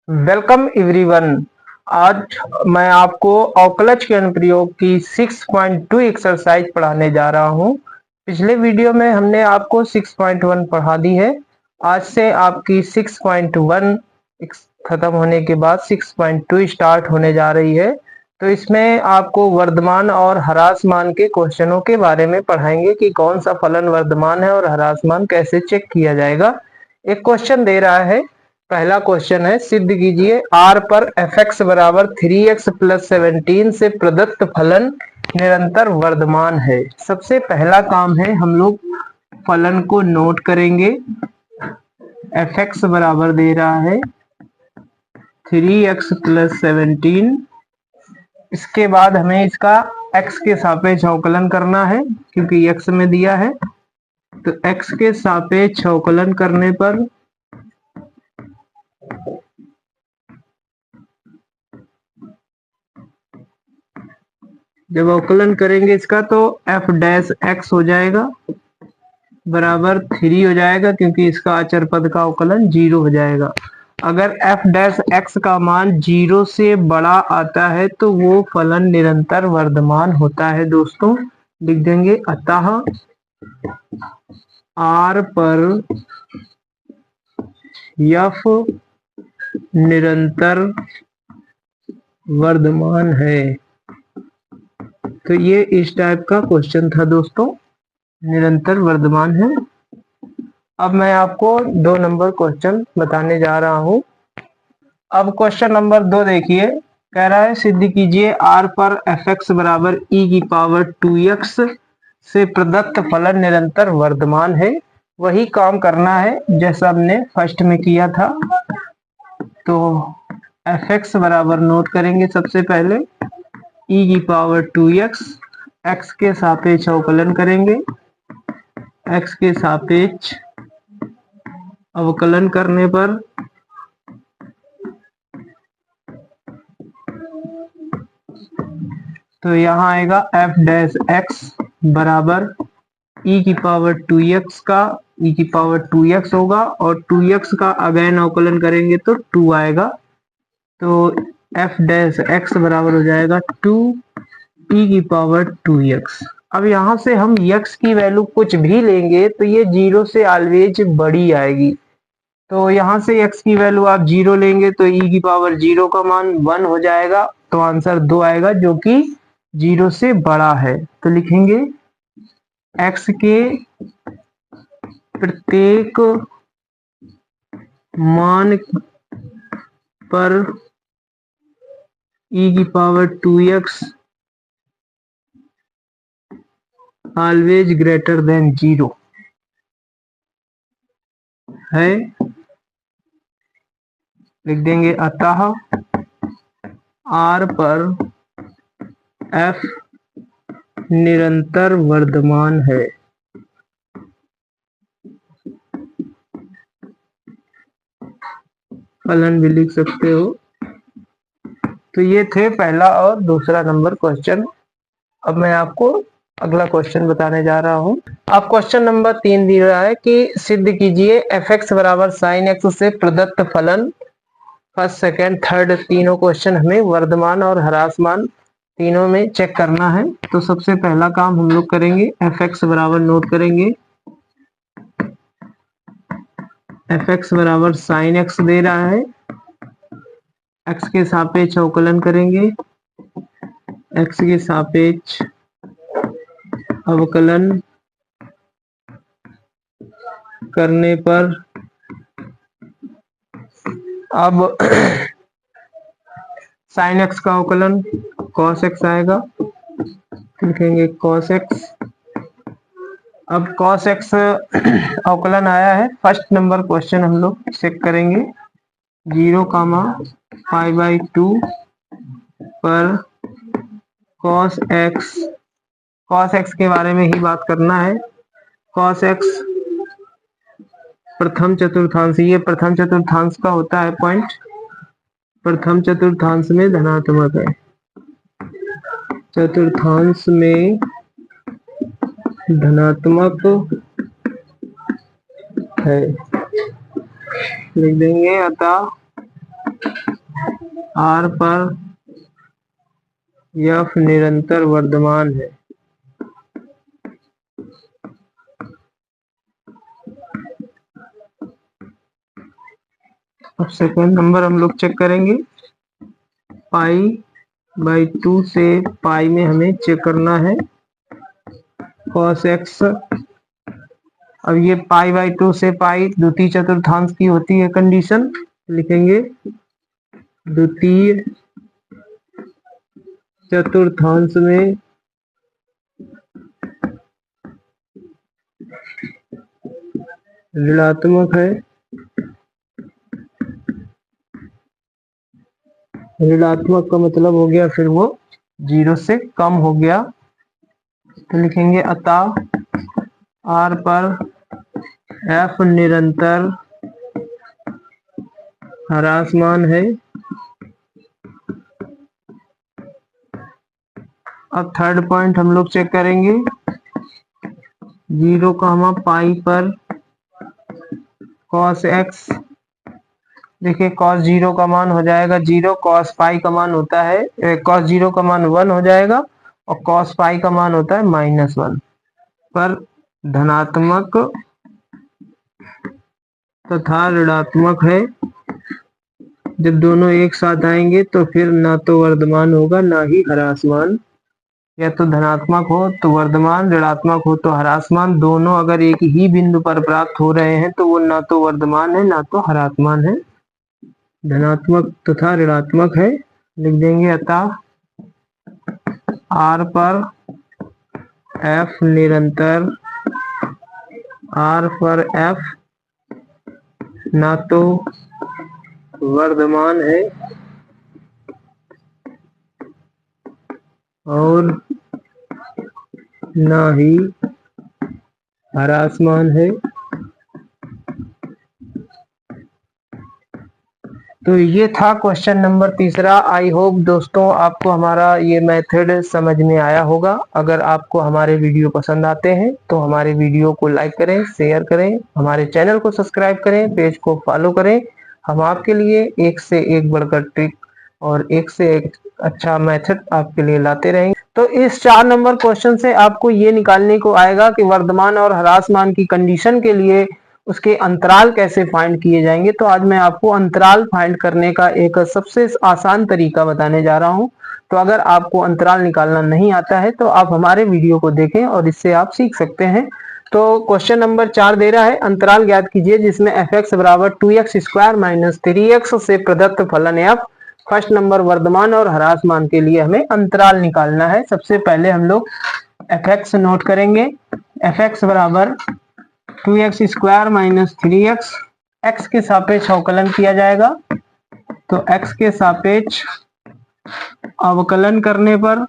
Welcome everyone. आज मैं आपको अवकलज के अनुप्रयोग की 6.2 एक्सरसाइज पढ़ाने जा रहा हूं। पिछले वीडियो में हमने आपको 6.1 पढ़ा दी है। आज से आपकी 6.1 खत्म होने के बाद 6.2 स्टार्ट होने जा रही है। तो इसमें आपको वर्धमान और ह्रासमान के क्वेश्चनों के बारे में पढ़ाएंगे कि कौन सा फलन वर्धमान है और ह्रासमान कैसे चेक किया जाएगा। एक क्वेश्चन दे रहा है। पहला क्वेश्चन है, सिद्ध कीजिए r पर fx बराबर 3x प्लस 17 से प्रदत्त फलन निरंतर वर्धमान है। सबसे पहला काम है, हम लोग फलन को नोट करेंगे। fx बराबर दे रहा है 3x प्लस 17। इसके बाद हमें इसका x के सापेक्ष अवकलन करना है क्योंकि x में दिया है। तो x के सापेक्ष अवकलन करने पर जब अवकलन करेंगे इसका तो f डैश x हो जाएगा बराबर 3 हो जाएगा क्योंकि इसका अचर पद का अवकलन 0 हो जाएगा। अगर f डैश x का मान 0 से बड़ा आता है तो वो फलन निरंतर वर्धमान होता है। दोस्तों लिख देंगे, अतः r पर f निरंतर वर्धमान है। तो ये इस टाइप का क्वेश्चन था दोस्तों, निरंतर वर्धमान है। अब मैं आपको 2 नंबर क्वेश्चन बताने जा रहा हूं। अब क्वेश्चन नंबर 2 देखिए, कह रहा है सिद्ध कीजिए r पर fx बराबर e की पावर 2x से प्रदत्त फलन निरंतर वर्धमान है। वही काम करना है जैसा हमने फर्स्ट में किया था। तो fx बराबर नोट करेंगे सबसे पहले e की पावर 2x, x के सापेक्ष अवकलन करेंगे। x के सापेक्ष अवकलन करने पर तो यहाँ आएगा f डैश x बराबर e की पावर 2x का e की पावर 2x होगा और 2x का अगेन अवकलन करेंगे तो 2 आएगा। तो f डैश x बराबर हो जाएगा 2 e की पावर 2x। अब यहाँ से हम x की वैल्यू कुछ भी लेंगे तो ये 0 से ऑलवेज बड़ी आएगी। तो यहाँ से x की वैल्यू आप 0 लेंगे तो e की पावर 0 का मान 1 हो जाएगा। तो आंसर 2 आएगा जो कि 0 से बड़ा है। तो लिखेंगे x के प्रत्येक मान पर e की power 2x always greater than 0 है। लिख देंगे, अतः r पर f निरंतर वर्धमान है। फलन भी लिख सकते हो। तो ये थे पहला और दूसरा नंबर क्वेश्चन। अब मैं आपको अगला क्वेश्चन बताने जा रहा हूं। अब क्वेश्चन नंबर 3 दिया रहा है कि सिद्ध कीजिए fx बराबर sin x से प्रदत्त फलन। फर्स्ट सेकेंड थर्ड तीनों क्वेश्चन हमें वर्धमान और ह्रासमान तीनों में चेक करना है। तो सबसे पहला काम हम लोग करेंगे, fx बराबर नोट करेंगे। fx बराबर sin x दे रहा है, x के सापेक्ष अवकलन करेंगे। x के सापेक्ष अवकलन करने पर अब sin x का अवकलन cos x आएगा। लिखेंगे cos x। अब cos x अवकलन आया है। फर्स्ट नंबर क्वेश्चन हम लोग चेक करेंगे। 0, π/2 पर cos x के बारे में ही बात करना है। cos x प्रथम चतुर्थांश, ये प्रथम चतुर्थांश का होता है पॉइंट। प्रथम चतुर्थांश में धनात्मक है, चतुर्थांश में धनात्मक है। लिख देंगे, अतः आर पर एफ निरंतर वर्धमान है। अब सेकंड नंबर हम लोग चेक करेंगे, पाई/2 से पाई में हमें चेक करना है cos x। अब ये पाई/2 से पाई द्वितीय चतुर्थांश की होती है कंडीशन, लिखेंगे द्वितीय चतुर्थांश में ऋणात्मक है, ऋणात्मक का मतलब हो गया फिर वो 0 से कम हो गया, तो लिखेंगे अतः आर पर एफ निरंतर ह्रासमान है। अब थर्ड पॉइंट हम लोग चेक करेंगे, 0, पाई पर cos x। देखिए cos 0 का मान हो जाएगा 0, cos पाई का मान होता है cos 0 का मान 1 हो जाएगा और cos पाई का मान होता है -1। पर धनात्मक तथा ऋणात्मक है, जब दोनों एक साथ आएंगे तो फिर ना तो वर्धमान होगा ना ही ह्रासमान, या तो धनात्मक हो तो वर्धमान, ऋणात्मक हो तो ह्रासमान। दोनों अगर एक ही बिंदु पर प्राप्त हो रहे हैं तो वो ना तो वर्धमान है ना तो ह्रासमान है, धनात्मक तथा ऋणात्मक है। लिख देंगे अतः आर पर एफ निरंतर, आर पर एफ ना तो वर्धमान है और ना ही ह्रासमान है। तो ये था क्वेश्चन नंबर 3। आई होप दोस्तों आपको हमारा ये मेथड समझ में आया होगा। अगर आपको हमारे वीडियो पसंद आते हैं तो हमारे वीडियो को लाइक करें, शेयर करें, हमारे चैनल को सब्सक्राइब करें, पेज को फॉलो करें। हम आपके लिए एक से एक बढ़कर ट्रिक और एक से एक अच्छा मेथड आपके लिए लाते रहेंगे। तो इस 4 नंबर क्वेश्चन से आपको ये निकालने को आएगा कि वर्धमान और ह्रासमान की कंडीशन के लिए उसके अंतराल कैसे फाइंड किए जाएंगे। तो आज मैं आपको अंतराल फाइंड करने का एक सबसे आसान तरीका बताने जा रहा हूं। तो अगर आपको अंतराल निकालना नहीं आता है तो आप हमारे वीडियो को देखें और इससे आप सीख सकते हैं। तो क्वेश्चन नंबर 4 दे रहा है, अंतराल ज्ञात कीजिए जिसमें f(x) = 2x² - 3x से प्रदत्त फलन f। फर्स्ट नंबर वर्धमान और ह्रासमान के लिए हमें अंतराल निकालना है। सबसे पहले हम लोग f(x) नोट करेंगे। f(x) = 2x² - 3x, x के सापेक्ष अवकलन किया जाएगा। तो x के सापेक्ष अवकलन करने पर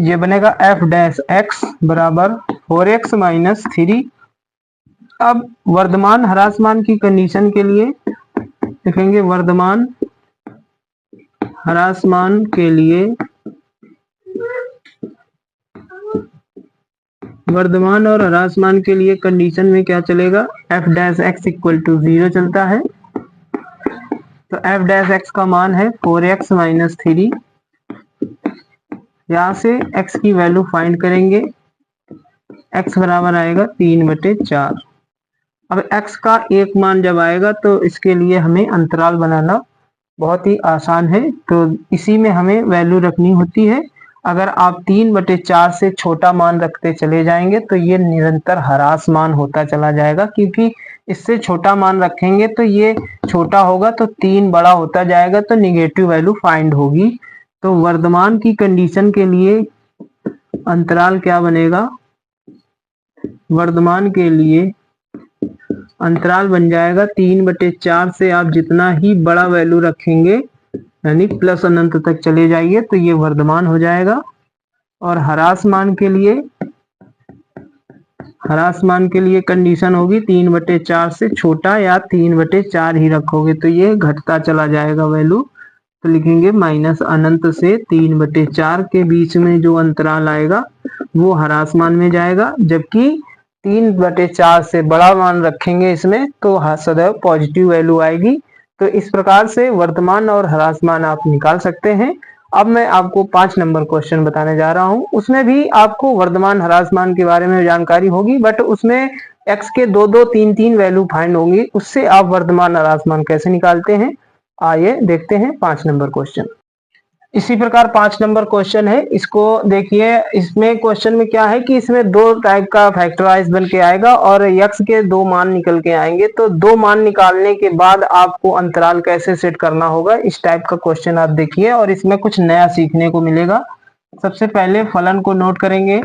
ये बनेगा f(x) = 4x - 3। अब वर्धमान ह्रासमान की कंडीशन के लिए लिखेंगे वर्धमान ह्रासमान के लिए, वर्धमान और ह्रासमान के लिए कंडीशन में क्या चलेगा, f(x) = 0 चलता है। तो f(x) का मान है 4x - 3। यहां से x की वैल्यू फाइंड करेंगे, x बराबर आएगा 3/4। अब x का एक मान जब आएगा तो इसके लिए हमें अंतराल बनाना बहुत ही आसान है। तो इसी में हमें वैल्यू रखनी होती है। अगर आप 3/4 से छोटा मान रखते चले जाएंगे तो ये निरंतर ह्रासमान होता चला जाएगा, क्योंकि इससे छोटा मान रखेंगे तो ये छोटा होगा तो 3 बड़ा होता जाएगा तो निगेटिव वैल्यू फाइंड होगी। तो वर्धमान की कंडीशन के लिए अंतराल क्या बनेगा, वर्धमान के लिए अंतराल बन जाएगा 3/4 से आप जितना ही बड़ा वैल्यू रखेंगे यानी प्लस अनंत तक चले जाइए तो ये वर्धमान हो जाएगा। और ह्रासमान के लिए कंडीशन होगी 3/4 से छोटा या 3/4 ही रखोगे तो ये घटता चला जाएगा वैल्यू। तो लिखेंगे माइनस अनंत से 3/4 के बीच में जो अंतराल आएगा वो ह्रासमान में जाएगा, जबकि 3/4 से बड़ा मान रखेंगे इसमें तो सदैव पॉजिटिव वैल्यू आएगी। तो इस प्रकार से वर्तमान और ह्रास मान आप निकाल सकते हैं। अब मैं आपको 5 नंबर क्वेश्चन बताने जा रहा हूं। उसमें भी आपको वर्तमान ह्रास मान के बारे में जानकारी होगी, बट उसमें x के 2-2, 3-3 वैल्यू फाइंड होंगी। उससे आप वर्तमान ह्रास मान कैसे निकालते हैं, आइए देखते हैं 5 नंबर क्वेश्चन। इसी प्रकार 5 नंबर क्वेश्चन है, इसको देखिए। इसमें क्वेश्चन में क्या है कि इसमें 2 टाइप का फैक्टराइज बन के आएगा और x के 2 मान निकल के आएंगे। तो 2 मान निकालने के बाद आपको अंतराल कैसे सेट करना होगा, इस टाइप का क्वेश्चन आप देखिए और इसमें कुछ नया सीखने को मिलेगा। सबसे पहले फलन को नोट करेंगे,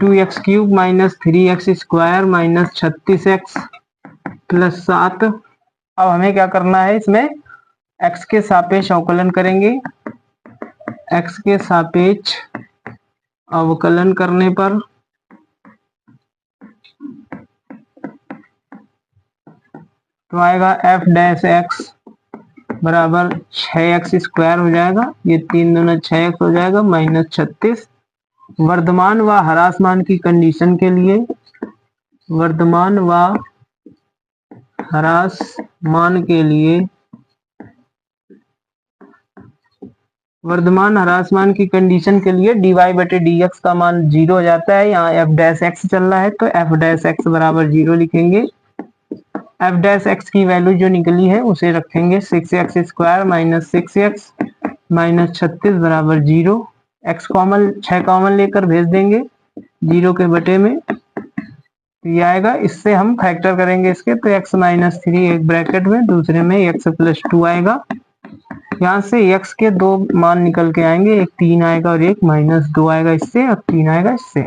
2x³ - 3x² - 36x + 7। अब हमें क्या करना है, इसमें x के सापेक्ष अवकलन करेंगे। x के सापेक्ष अवकलन करने पर तो आएगा f' बराबर 6x² हो जाएगा, ये 3 दूना 6x हो जाएगा -36। वर्तमान व ह्रास मान की कंडीशन के लिए, वर्तमान व ह्रास मान के लिए, वर्तमान ह्रास मान की कंडीशन के लिए dy/dx का मान 0 हो जाता है। यहाँ f' चल रहा है तो f' बराबर 0 लिखेंगे। f' की वैल्यू जो निकली है उसे रखेंगे 6x² - 6x - 36 बराबर 0। x कॉमन 6 कॉमन लेकर भेज देंगे 0 के बटे में, ये आएगा। इससे हम फैक्टर करेंगे इसके, तो x - 3 एक ब्रैकेट में, दूसरे में x + 2 आएगा। यहाँ से x के 2 मान निकल के आएंगे, एक 3 आएगा और एक -2 आएगा इससे, और 3 आएगा इससे।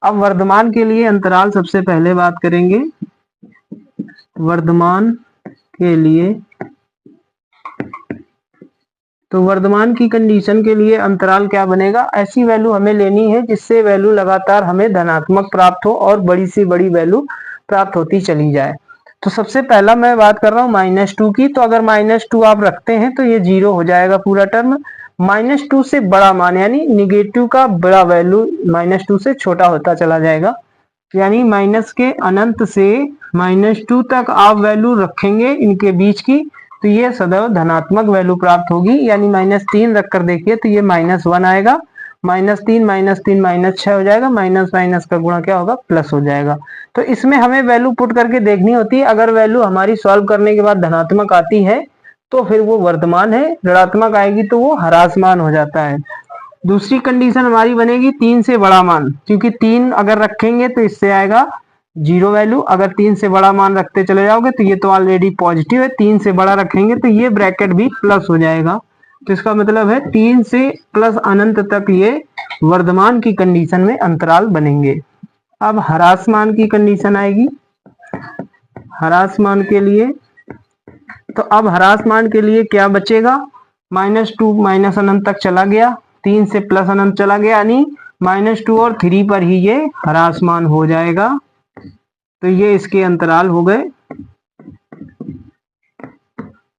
अब वर्तमान के लिए अंतराल सबसे पहले बात करेंगे। वर्तमान के लिए, तो वर्तमान की कंडीशन के लिए अंतराल क्या बनेगा, ऐसी वैल्यू हमें लेनी है जिससे वैल्यू लगातार हमें धनात्मक प्राप्त हो और बड़ी से बड़ी वैल्यू प्राप्त होती चली जाए। तो सबसे पहला मैं बात कर रहा हूँ -2 की। तो अगर -2 आप रखते हैं तो ये 0 हो जाएगा पूरा टर्म। -2 से बड़ा मान यानी निगेटिव का बड़ा वैल्यू -2 से छोटा होता चला जाएगा, यानी माइनस के अनंत से -2 तक आप वैल्यू रखेंगे इनके बीच की, तो ये सदैव धनात्मक वैल्यू प्राप्त होगी। यानी -3 रखकर देखिए तो ये -1 आएगा, -3 -6 हो जाएगा, माइनस का गुणा क्या होगा, प्लस हो जाएगा। तो इसमें हमें वैल्यू पुट करके देखनी होती है। अगर वैल्यू हमारी सॉल्व करने के बाद धनात्मक आती है तो फिर वो वर्तमान है, ऋणात्मक आएगी तो वो ह्रास मान हो जाता है। दूसरी कंडीशन हमारी बनेगी 3 से बड़ा मान, क्योंकि 3 अगर रखेंगे तो इससे आएगा 0 वैल्यू। अगर 3 से बड़ा मान रखते चले जाओगे तो ये तो ऑलरेडी पॉजिटिव है, 3 से बड़ा रखेंगे तो ये ब्रैकेट भी प्लस हो जाएगा। तो इसका मतलब है 3 से प्लस अनंत तक ये वर्तमान की कंडीशन में अंतराल बनेंगे। अब ह्रास मान की कंडीशन आएगी। ह्रास मान के लिए, तो अब ह्रास मान के लिए क्या बचेगा, -2 माइनस अनंत तक चला गया, 3 से प्लस अनंत चला गया, यानी -2 और 3 पर ही ये ह्रास मान हो जाएगा। तो ये इसके अंतराल हो गए।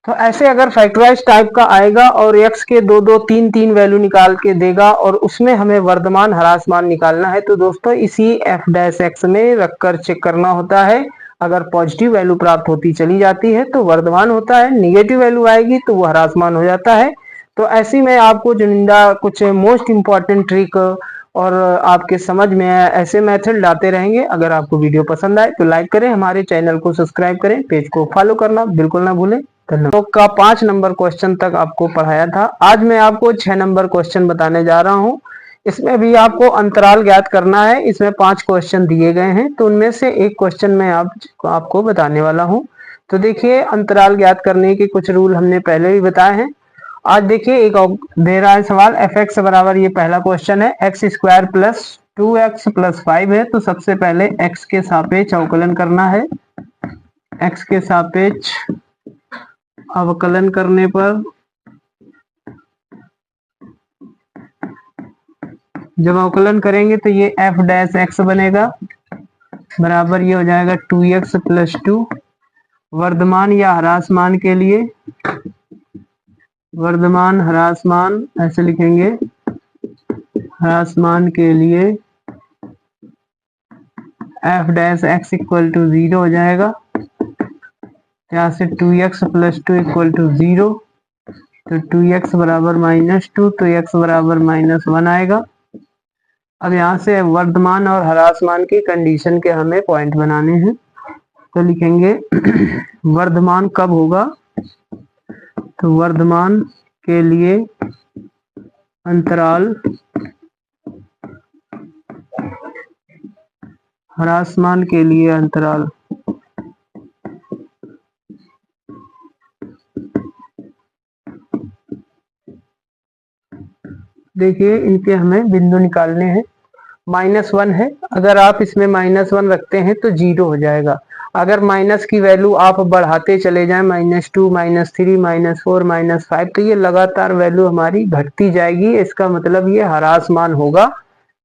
तो ऐसे अगर फैक्टराइज टाइप का आएगा और x के 2-2, 3-3 वैल्यू निकाल के देगा और उसमें हमें वर्तमान ह्रास मान निकालना है, तो दोस्तों इसी f' में रखकर चेक करना होता है। अगर पॉजिटिव वैल्यू प्राप्त होती चली जाती है तो वर्तमान होता है, निगेटिव वैल्यू आएगी तो वो ह्रास मान हो जाता है। तो ऐसी में आपको चुनिंदा कुछ मोस्ट इंपॉर्टेंट ट्रिक और आपके समझ में ऐसे मेथड लाते रहेंगे। अगर आपको वीडियो पसंद आए तो लाइक करें, हमारे चैनल को सब्सक्राइब करें, पेज को फॉलो करना बिल्कुल ना भूलें। धन्यवाद। तो का 5 नंबर क्वेश्चन तक आपको पढ़ाया था। आज मैं आपको 6 नंबर क्वेश्चन बताने जा रहा हूं। इसमें भी आपको अंतराल ज्ञात करना है। इसमें 5 क्वेश्चन दिए गए हैं, तो उनमें से एक क्वेश्चन मैं आपको बताने वाला हूं। तो देखिए, अंतराल ज्ञात करने के कुछ रूल हमने पहले भी बताए हैं। आज देखिए एक दे रहा है सवाल, f(x) बराबर, ये पहला क्वेश्चन है, x² + 2x + 5 है। तो सबसे पहले x के सापेक्ष अवकलन करना है। x के सापेक्ष अवकलन करने पर, जब अवकलन करेंगे तो ये f' बनेगा, बराबर ये हो जाएगा 2x + 2। वर्तमान या ह्रास मान के लिए, वर्तमान ह्रास मान ऐसे लिखेंगे, ह्रास मान के लिए f dash x equal to 0 हो जाएगा। यहाँ से 2x प्लस 2 इक्वल टू 0, तो 2x बराबर -2, तो x बराबर -1 आएगा। अब यहाँ से वर्धमान और ह्रासमान की कंडीशन के हमें पॉइंट बनाने हैं, तो लिखेंगे वर्धमान कब होगा, तो वर्धमान के लिए अंतराल, ह्रासमान के लिए अंतराल। देखिए इनके हमें बिंदु निकालने हैं। -1 है, अगर आप इसमें -1 रखते हैं तो 0 हो जाएगा। अगर माइनस की वैल्यू आप बढ़ाते चले जाएं, -2, -3, -4, -5, तो ये लगातार वैल्यू हमारी घटती जाएगी। इसका मतलब ये ह्रासमान होगा।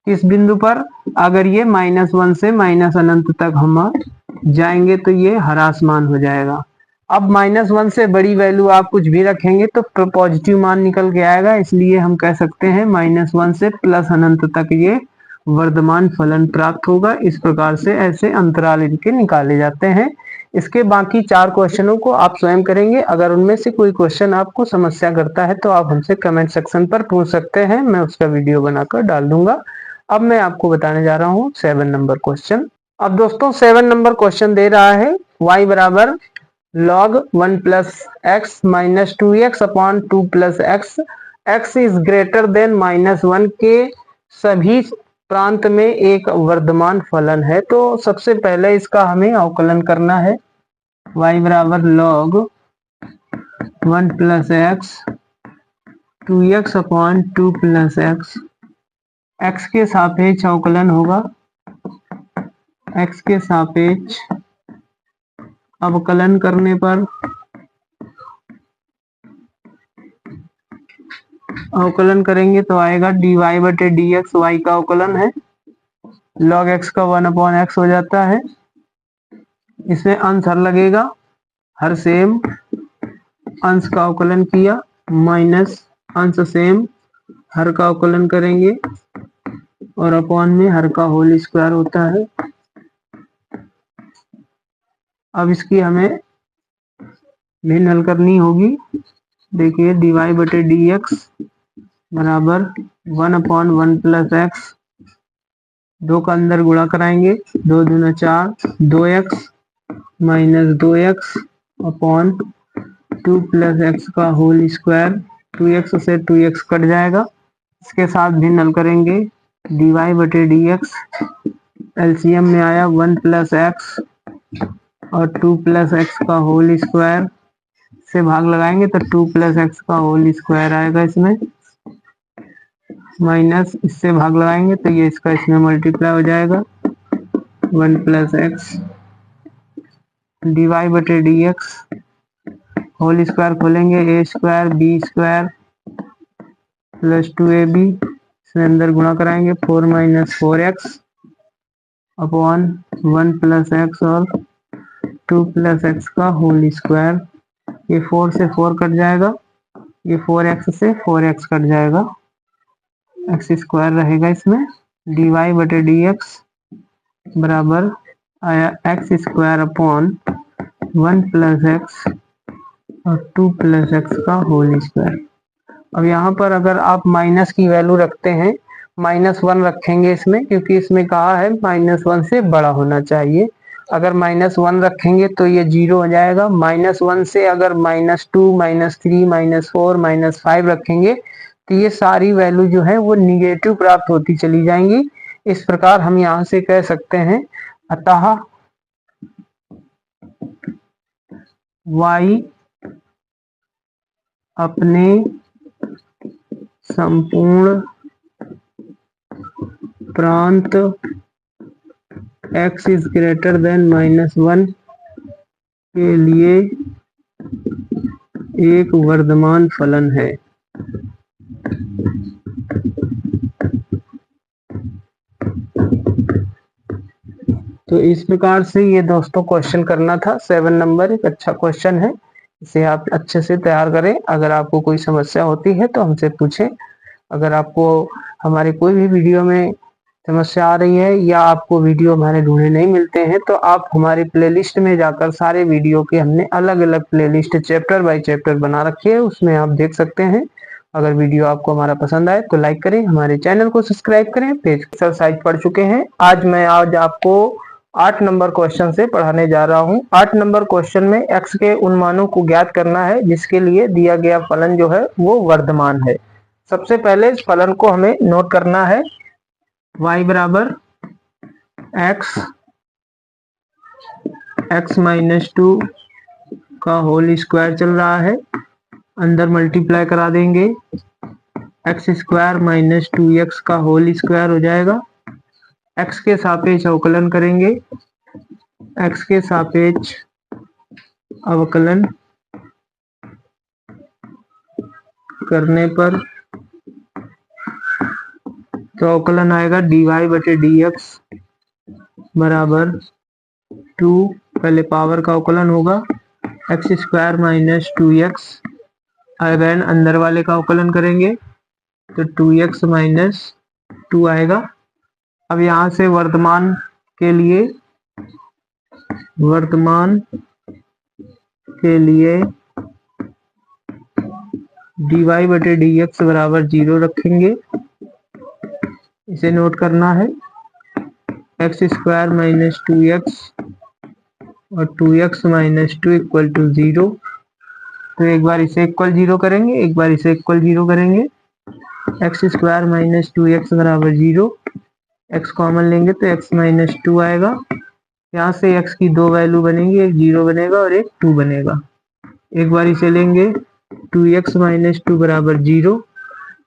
किस बिंदु पर? अगर ये -1 से अनंत तक हम जाएंगे तो ये ह्रासमान हो जाएगा। अब -1 से बड़ी वैल्यू आप कुछ भी रखेंगे तो पॉजिटिव मान निकल के आएगा, इसलिए हम कह सकते हैं -1 से प्लस अनंत तक ये वर्धमान फलन प्राप्त होगा। इस प्रकार से ऐसे अंतराल इनके निकाले जाते हैं। इसके बाकी 4 क्वेश्चनों को आप स्वयं करेंगे। अगर उनमें से कोई क्वेश्चन आपको समस्या करता है तो आप हमसे कमेंट सेक्शन पर पूछ सकते हैं, मैं उसका वीडियो बनाकर डाल दूंगा। अब मैं आपको बताने जा रहा हूँ 7 नंबर क्वेश्चन। अब दोस्तों 7 नंबर क्वेश्चन दे रहा है y बराबर log 1 plus x minus 2x upon 2 plus x, x is greater than -1 के सभी प्रांत में एक वर्धमान फलन है। तो सबसे पहले इसका हमें अवकलन करना है। y बराबर log 1 plus x 2x upon 2 plus x, x के सापेक्ष अवकलन होगा। x के सापेक्ष अवकलन करने पर अवकलन करेंगे तो आएगा dy बटे dx, y का अवकलन है। log x का 1/x हो जाता है। इसमें अंश हर लगेगा, हर सेम अंश का अवकलन किया, माइनस अंश सेम हर का अवकलन करेंगे और अपॉन में हर का होल स्क्वायर होता है। अब इसकी हमें भिन्न हल करनी होगी। देखिए dy बटे dx बराबर 1/1 प्लस एक्स, 2 का अंदर गुणा कराएंगे, 2 दूना 4, 2x minus 2x upon 2 plus x का होल स्क्वायर, 2x से 2x कट जाएगा। इसके साथ भिन्न हल करेंगे, dy बटे dx एलसीएम में आया 1 प्लस एक्स और 2 प्लस एक्स का होल स्क्वायर से भाग लगाएंगे तो 2 प्लस एक्स का होल स्क्वायर आएगा इसमें, माइनस इससे भाग लगाएंगे तो ये इसका इसमें मल्टीप्लाई हो जाएगा 1 प्लस एक्स dy बटे dx होल स्क्वायर खोलेंगे, a square b square plus 2ab, इसमें अंदर गुणा कराएंगे 4 minus 4x upon 1 plus x और 2 प्लस एक्स का होल स्क्वायर। ये 4 से 4 कट जाएगा, ये 4x से 4x कट जाएगा, एक्स स्क्वायर रहेगा इसमें। dy बटे dx बराबर आया x square upon 1 plus x और 2 प्लस एक्स का होल स्क्वायर। अब यहाँ पर अगर आप माइनस की वैल्यू रखते हैं, -1 रखेंगे इसमें, क्योंकि इसमें कहा है -1 से बड़ा होना चाहिए। अगर -1 रखेंगे तो ये 0 हो जाएगा। -1 से अगर -2, -3, -4, -5 रखेंगे तो ये सारी वैल्यू जो है वो निगेटिव प्राप्त होती चली जाएंगी। इस प्रकार हम यहाँ से कह सकते हैं, अतः y अपने संपूर्ण प्रांत x इज ग्रेटर देन -1 के लिए एक वर्धमान फलन है। तो इस प्रकार से ये दोस्तों क्वेश्चन करना था। 7 नंबर एक अच्छा क्वेश्चन है, इसे आप अच्छे से तैयार करें। अगर आपको कोई समस्या होती है तो हमसे पूछें। अगर आपको हमारे कोई भी वीडियो में समस्या आ रही है या आपको वीडियो हमारे ढूंढे नहीं मिलते हैं, तो आप हमारे प्लेलिस्ट में जाकर सारे वीडियो के हमने अलग अलग प्लेलिस्ट चैप्टर बाय चैप्टर बना रखे हैं, उसमें आप देख सकते हैं। अगर वीडियो आपको हमारा पसंद आए तो लाइक करें, हमारे चैनल को सब्सक्राइब करें। पेज एक्सरसाइज पढ़ चुके हैं। आज आपको 8 नंबर क्वेश्चन से पढ़ाने जा रहा हूं। 8 नंबर क्वेश्चन में x के उन मानों को ज्ञात करना है जिसके लिए दिया गया फलन जो है वो वर्धमान है। सबसे पहले इस फलन को हमें नोट करना है। y बराबर x माइनस 2 का होल स्क्वायर चल रहा है, अंदर मल्टीप्लाई करा देंगे, एक्स स्क्वायर माइनस 2x का होल स्क्वायर हो जाएगा। x के सापेक्ष अवकलन करेंगे, x के सापेक्ष अवकलन करने पर तो अवकलन आएगा dy बटे dx बराबर 2, पहले पावर का अवकलन होगा, x square minus 2x, again अंदर वाले का अवकलन करेंगे तो 2x माइनस 2 आएगा। अब यहाँ से वर्तमान के लिए dy बटे dx बराबर 0 रखेंगे, इसे नोट करना है। एक्स स्क्वायर माइनस 2x और 2x माइनस 2 इक्वल टू 0, तो एक बार इसे इक्वल 0 करेंगे, एक बार इसे इक्वल 0 करेंगे। एक्स स्क्वायर माइनस 2x बराबर 0, x कॉमन लेंगे तो x माइनस 2 आएगा। यहाँ से x की दो वैल्यू बनेंगी, एक 0 बनेगा और एक 2 बनेगा। एक बार इसे लेंगे 2x माइनस 2 बराबर 0,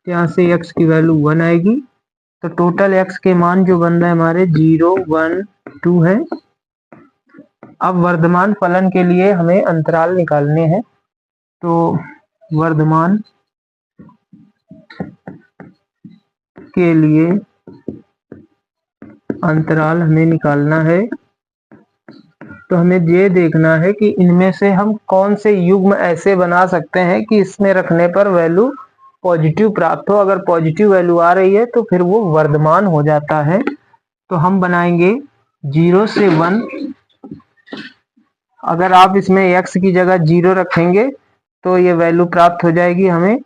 यहाँ से x की वैल्यू 1 आएगी। तो टोटल x के मान जो बन रहे हैं हमारे 0, 1, 2 है। अब वर्धमान फलन के लिए हमें अंतराल निकालने हैं, तो वर्धमान के लिए अंतराल हमें निकालना है। तो हमें ये देखना है कि इनमें से हम कौन से युग्म ऐसे बना सकते हैं कि इसमें रखने पर वैल्यू पॉजिटिव प्राप्त हो। अगर पॉजिटिव वैल्यू आ रही है तो फिर वो वर्धमान हो जाता है। तो हम बनाएंगे 0 से 1। अगर आप इसमें x की जगह 0 रखेंगे तो ये वैल्यू प्राप्त हो जाएगी हमें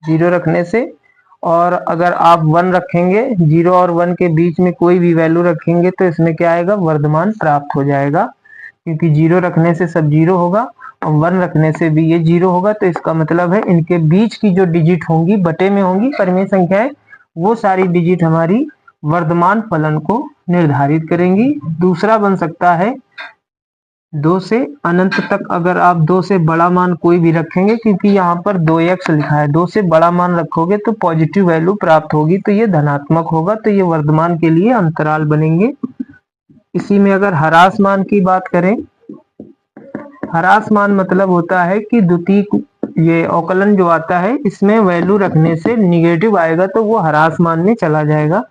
0 रखने से। और अगर आप 1 रखेंगे, 0 और 1 के बीच में कोई भी वैल्यू रखेंगे तो इसमें क्या आएगा, वर्धमान प्राप्त हो जाएगा। क्योंकि 0 रखने से सब 0 होगा और 1 रखने से भी ये 0 होगा। तो इसका मतलब है इनके बीच की जो डिजिट होंगी, बटे में होंगी परिमेय संख्याएं, वो सारी डिजिट हमारी वर्धमान फलन को निर्धारित करेंगी। दूसरा बन सकता है 2 से अनंत तक। अगर आप 2 से बड़ा मान कोई भी रखेंगे, क्योंकि यहाँ पर 2x लिखा है, 2 से बड़ा मान रखोगे तो पॉजिटिव वैल्यू प्राप्त होगी, तो ये धनात्मक होगा, तो ये वर्धमान के लिए अंतराल बनेंगे। इसी में अगर ह्रास मान की बात करें, ह्रास मान मतलब होता है कि द्वितीय ये अवकलन जो आता है इसमें वैल्यू रखने से निगेटिव आएगा तो वो ह्रास मान में चला जाएगा।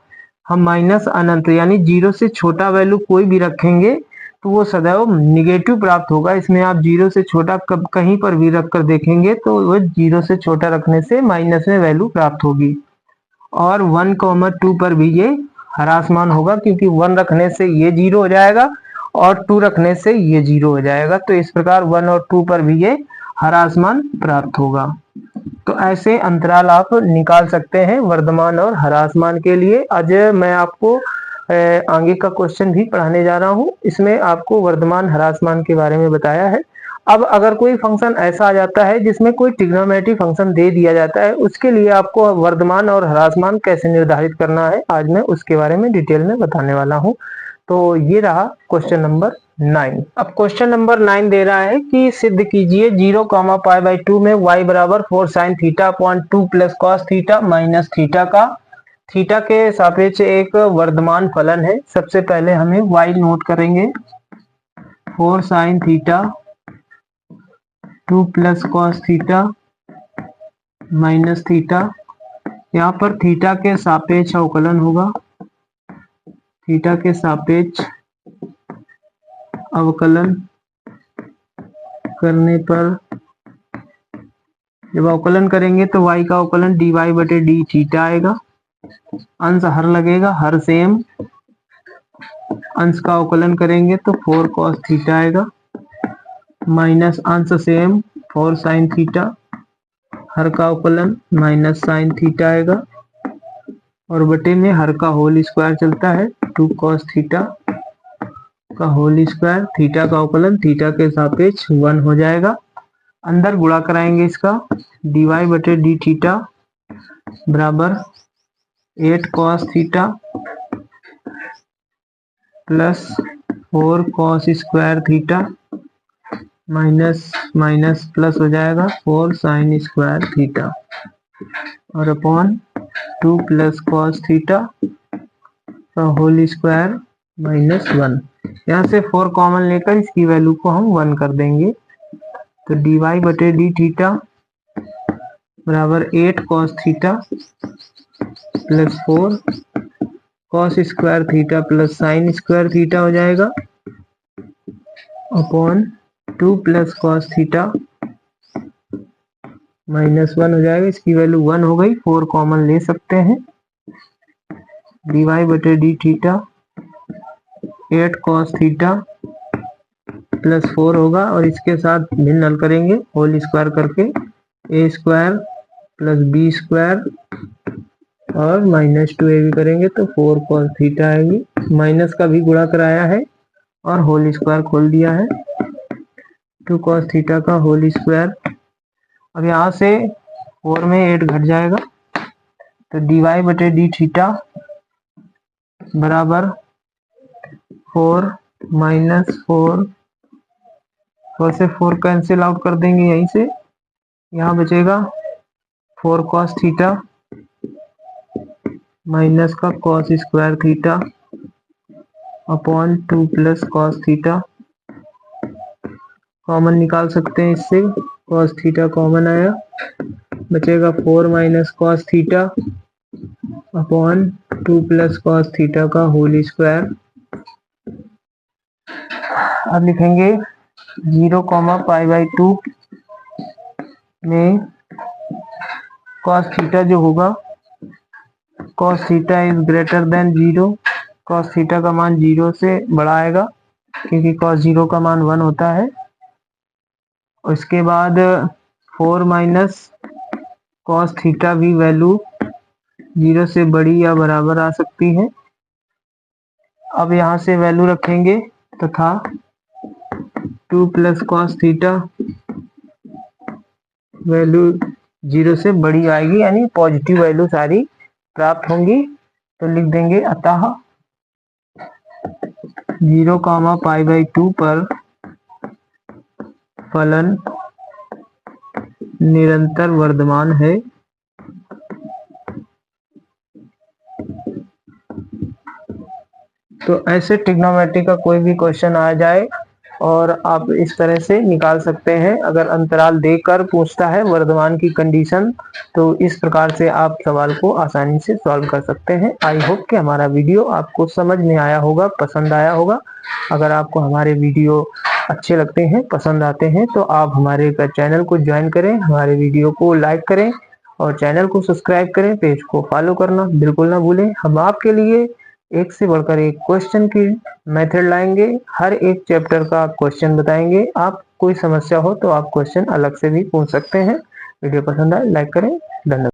हम माइनस अनंत यानी 0 से छोटा वैल्यू कोई भी रखेंगे तो वो सदैव निगेटिव प्राप्त होगा। इसमें आप 0 से छोटा कहीं पर भी रख कर देखेंगे तो वो 0 से छोटा रखने से माइनस में वैल्यू प्राप्त होगी। और 1, 2 पर भी ये ह्रास मान होगा, क्योंकि 1 रखने से ये 0 हो जाएगा और 2 रखने से ये 0 हो जाएगा। तो इस प्रकार 1 और 2 पर भी ये ह्रास मान प्राप्त होगा। तो ऐसे अंतराल आप निकाल सकते हैं वर्धमान और ह्रास मान के लिए। आज मैं आपको आगे का क्वेश्चन भी पढ़ाने जा रहा हूं, इसमें आपको वर्धमान ह्रास मान के बारे में बताया है। अब अगर कोई फंक्शन ऐसा आ जाता है जिसमें कोई ट्रिग्नोमेट्री फंक्शन दे दिया जाता है, उसके लिए आपको वर्धमान और ह्रास मान कैसे निर्धारित करना है, आज मैं उसके बारे में डिटेल में बताने वाला हूं। तो ये रहा क्वेश्चन नंबर 9। अब क्वेश्चन नंबर 9 दे रहा है कि सिद्ध कीजिए 0, π/2 में y बराबर 4 sin theta upon 2 plus cos theta minus theta का थीटा के सापेक्ष एक वर्धमान फलन है। सबसे पहले हमें y नोट करेंगे, 4 sin theta 2 plus cos theta minus theta. यहाँ पर थीटा के सापेक्ष अवकलन होगा, थीटा के सापेक्ष अवकलन करने पर जब अवकलन करेंगे तो y का अवकलन dy बटे डी थीटा आएगा। अंश हर लगेगा, हर सेम, अंश का अवकलन करेंगे तो 4 cos थीटा आएगा, माइनस अंश सेम 4 sin थीटा, हर का अवकलन माइनस साइन थीटा आएगा, और बटे में हर का होल स्क्वायर चलता है, 2 cos थीटा का होल स्क्वायर, थीटा का अवकलन थीटा के सापेक्ष 1 हो जाएगा। अंदर गुणा कराएंगे इसका, dy बटे डी थीटा बराबर 8 cos theta plus 4 cos square theta minus minus plus हो जाएगा 4 sin स्क्वायर थीटा, और अपॉन 2 प्लस cos थीटा का होल स्क्वायर माइनस 1। यहाँ से 4 कॉमन लेकर इसकी वैल्यू को हम 1 कर देंगे, तो dy बटे डी थीटा बराबर 8 cos theta plus 4 cos square theta plus sine square theta हो जाएगा, upon 2 plus cos theta minus 1 हो जाएगा, इसकी वैल्यू 1 हो गई, 4 कॉमन ले सकते हैं। dy बटे D theta 8 cos theta plus 4 होगा, और इसके साथ भिन्न हल करेंगे होल स्क्वायर करके, ए स्क्वायर प्लस बी स्क्वायर और माइनस 2 भी करेंगे तो 4 cos थीटा आएगी, माइनस का भी गुणा कराया है और होल स्क्वायर खोल दिया है, 2 cos थीटा का होल स्क्वायर। अब यहाँ से 4 में 8 घट जाएगा, तो dy बटे डी थीटा बराबर 4 माइनस 4 से 4 कैंसिल आउट कर देंगे, यहीं से यहाँ बचेगा 4 cos थीटा माइनस का cos square theta upon 2 plus cos theta, common निकाल सकते हैं इससे, cos थीटा कॉमन आया, बचेगा 4 minus cos theta upon 2 plus cos theta का होल स्क्वायर। अब लिखेंगे 0,π/2 में cos थीटा जो होगा, cos theta is greater than 0, cos theta का मान 0 से बड़ा आएगा क्योंकि cos 0 का मान 1 होता है। उसके बाद 4 माइनस cos थीटा भी वैल्यू 0 से बड़ी या बराबर आ सकती है। अब यहाँ से वैल्यू रखेंगे तथा 2 प्लस cos थीटा वैल्यू 0 से बड़ी आएगी, यानी पॉजिटिव वैल्यू सारी प्राप्त होंगी, तो लिख देंगे अतः 0,π/2 पर फलन निरंतर वर्धमान है। तो ऐसे ट्रिग्नोमेट्री का कोई भी क्वेश्चन आ जाए और आप इस तरह से निकाल सकते हैं। अगर अंतराल देकर पूछता है वर्धमान की कंडीशन, तो इस प्रकार से आप सवाल को आसानी से सॉल्व कर सकते हैं। आई होप कि हमारा वीडियो आपको समझ में आया होगा, पसंद आया होगा। अगर आपको हमारे वीडियो अच्छे लगते हैं, पसंद आते हैं, तो आप हमारे चैनल को ज्वाइन करें, हमारे वीडियो को लाइक करें और चैनल को सब्सक्राइब करें, पेज को फॉलो करना बिल्कुल ना भूलें। हम आपके लिए एक से बढ़कर एक क्वेश्चन की मेथड लाएंगे, हर एक चैप्टर का क्वेश्चन बताएंगे। आप कोई समस्या हो तो आप क्वेश्चन अलग से भी पूछ सकते हैं। वीडियो पसंद आए लाइक करें। धन्यवाद।